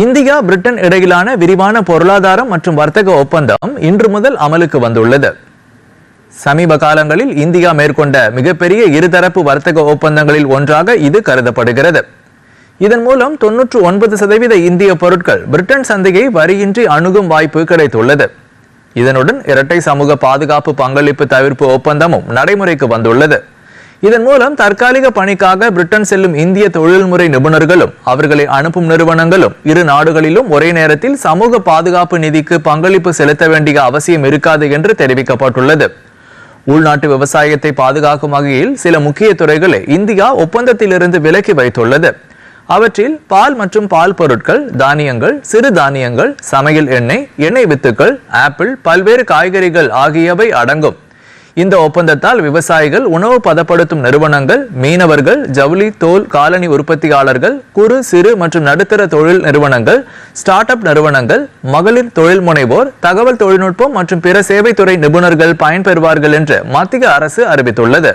India Britain இடையிலான விரிவான பொருளாதாரம் மற்றும் வர்த்தக ஒப்பந்தம் இன்று முதல் அமலுக்கு வந்துள்ளது. சமீப காலங்களில் இந்தியா மேற்கொண்ட மிகப்பெரிய இருதரப்பு வர்த்தக ஒப்பந்தங்களில் ஒன்றாக இது கருதப்படுகிறது. இதன் மூலம் 99% இந்திய பொருட்கள் பிரிட்டன் சந்தையை வரியின்றி அணுகும் வாய்ப்பு கிடைத்துள்ளது. இதனுடன் இரட்டை சமூக பாதுகாப்பு பங்களிப்பு தவிர்ப்பு ஒப்பந்தமும் நடைமுறைக்கு வந்துள்ளது. இதன் மூலம் தற்காலிக பணிக்காக பிரிட்டன் செல்லும் இந்திய தொழில்முறை நிபுணர்களும் அவர்களை அனுப்பும் நிறுவனங்களும் இரு நாடுகளிலும் ஒரே நேரத்தில் சமூக பாதுகாப்பு நிதிக்கு பங்களிப்பு செலுத்த வேண்டிய அவசியம் இருக்காது என்று தெரிவிக்கப்பட்டுள்ளது. உள்நாட்டு விவசாயத்தை பாதுகாக்கும் வகையில் சில முக்கிய துறைகளை இந்தியா ஒப்பந்தத்திலிருந்து விலக்கி வைத்துள்ளது. அவற்றில் பால் மற்றும் பால் பொருட்கள், தானியங்கள், சிறு தானியங்கள், சமையல் எண்ணெய், எண்ணெய் வித்துக்கள், ஆப்பிள், பல்வேறு காய்கறிகள் ஆகியவை அடங்கும். இந்த ஒப்பந்தத்தால் விவசாயிகள், உணவு பதப்படுத்தும் நிறுவனங்கள், மீனவர்கள், ஜவுளி, தோல், காலணி உற்பத்தியாளர்கள், குறு, சிறு மற்றும் நடுத்தர தொழில் நிறுவனங்கள், ஸ்டார்ட் அப் நிறுவனங்கள், மகளிர் தொழில் முனைவோர், தகவல் தொழில்நுட்பம் மற்றும் பிற சேவைத்துறை நிபுணர்கள் பயன்பெறுவார்கள் என்று மத்திய அரசு அறிவித்துள்ளது.